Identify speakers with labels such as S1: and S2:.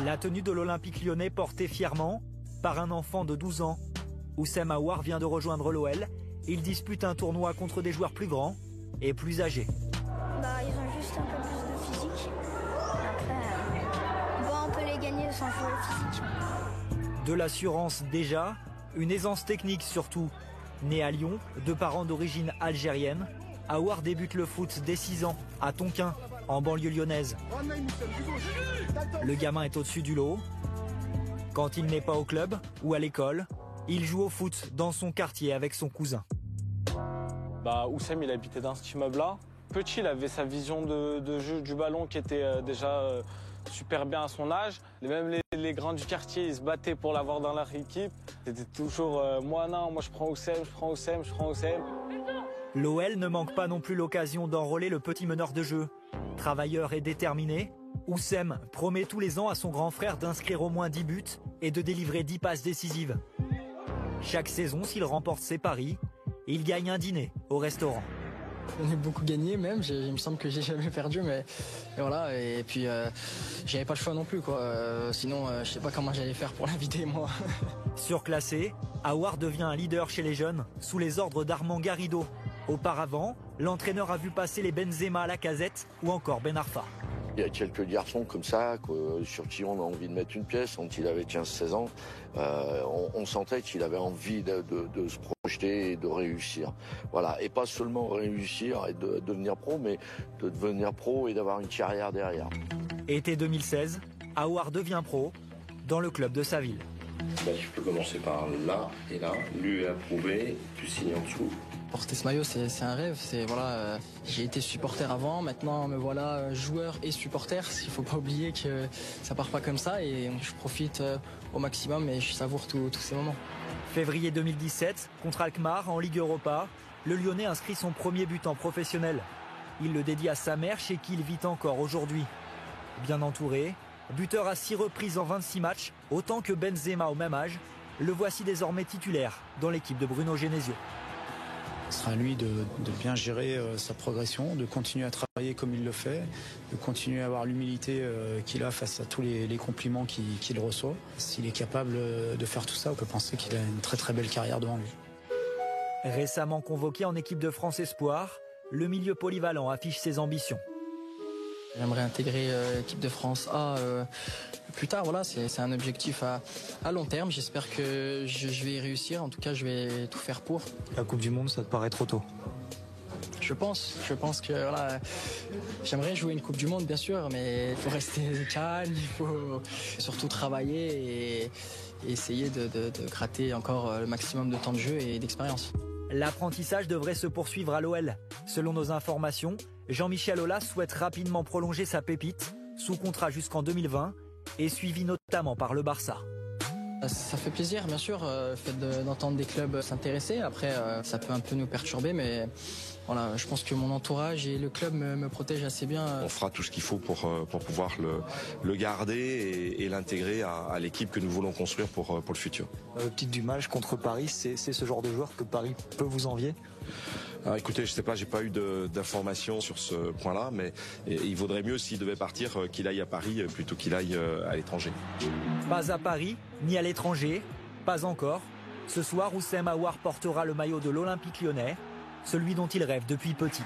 S1: La tenue de l'Olympique lyonnais portée fièrement par un enfant de 12 ans. Oussem Aouar vient de rejoindre l'OL. Il dispute un tournoi contre des joueurs plus grands et plus âgés.
S2: Ils ont juste un peu plus de physique. Après, on peut les gagner sans jouer le physique.
S1: De l'assurance déjà, une aisance technique surtout. Né à Lyon, de parents d'origine algérienne, Aouar débute le foot dès 6 ans, à Tonquin, en banlieue lyonnaise. Le gamin est au-dessus du lot. Quand il n'est pas au club ou à l'école, il joue au foot dans son quartier avec son cousin.
S3: Oussem, il habitait dans cet immeuble-là. Petit, il avait sa vision de jeu du ballon qui était déjà super bien à son âge. Même les grands du quartier, ils se battaient pour l'avoir dans leur équipe. C'était toujours moi je prends Oussem, je prends Oussem, je prends Oussem.
S1: L'OL ne manque pas non plus l'occasion d'enrôler le petit meneur de jeu. Travailleur et déterminé, Oussem promet tous les ans à son grand frère d'inscrire au moins 10 buts et de délivrer 10 passes décisives. Chaque saison, s'il remporte ses paris, il gagne un dîner au restaurant.
S4: On a beaucoup gagné même, il me semble que j'ai jamais perdu, mais voilà, et puis j'avais pas le choix non plus, quoi. Sinon, je sais pas comment j'allais faire pour l'inviter, moi.
S1: Surclassé, Aouar devient un leader chez les jeunes, sous les ordres d'Armand Garrido. Auparavant, l'entraîneur a vu passer les Benzema, Lacazette ou encore Ben Arfa.
S5: Il y a quelques garçons comme ça, sur qui on a envie de mettre une pièce. Quand il avait 15-16 ans, on sentait qu'il avait envie de se projeter et de réussir. Voilà. Et pas seulement réussir et de devenir pro, mais de devenir pro et d'avoir une carrière derrière.
S1: Été 2016, Aouar devient pro dans le club de sa ville.
S6: Tu peux commencer par là et là. Lui est approuvé, tu signes en dessous.
S4: Porter ce maillot, c'est un rêve. J'ai été supporter avant, maintenant me voilà joueur et supporter. Il faut pas oublier que ça part pas comme ça et je profite au maximum et je savoure tous ces moments.
S1: Février 2017, contre Alkmaar en Ligue Europa, le Lyonnais inscrit son premier but en professionnel. Il le dédie à sa mère chez qui il vit encore aujourd'hui. Bien entouré, buteur à 6 reprises en 26 matchs, autant que Benzema au même âge, le voici désormais titulaire dans l'équipe de Bruno Genesio.
S7: Ce sera à lui de bien gérer sa progression, de continuer à travailler comme il le fait, de continuer à avoir l'humilité qu'il a face à tous les compliments qu'il reçoit. S'il est capable de faire tout ça, on peut penser qu'il a une très très belle carrière devant lui.
S1: Récemment convoqué en équipe de France Espoir, le milieu polyvalent affiche ses ambitions.
S4: J'aimerais intégrer l'équipe de France A plus tard. Voilà, c'est un objectif à long terme. J'espère que je vais y réussir. En tout cas, je vais tout faire pour.
S7: La Coupe du Monde, ça te paraît trop tôt?
S4: Je pense que voilà, j'aimerais jouer une Coupe du Monde, bien sûr, mais il faut rester calme, il faut surtout travailler et essayer de gratter encore le maximum de temps de jeu et d'expérience.
S1: L'apprentissage devrait se poursuivre à l'OL. Selon nos informations, Jean-Michel Aulas souhaite rapidement prolonger sa pépite, sous contrat jusqu'en 2020, et suivi notamment par le Barça.
S4: Ça fait plaisir, bien sûr, le fait d'entendre des clubs s'intéresser. Après, ça peut un peu nous perturber, mais voilà, je pense que mon entourage et le club me protègent assez bien.
S6: On fera tout ce qu'il faut pour pouvoir le garder et l'intégrer à l'équipe que nous voulons construire pour le futur.
S7: Petite du match contre Paris, c'est ce genre de joueur que Paris peut vous envier?
S6: Alors, écoutez, je sais pas, j'ai pas eu d'informations sur ce point-là, mais il vaudrait mieux s'il devait partir qu'il aille à Paris plutôt qu'il aille à l'étranger.
S1: Pas à Paris, ni à l'étranger, pas encore. Ce soir, Oussem Aouar portera le maillot de l'Olympique lyonnais, celui dont il rêve depuis petit.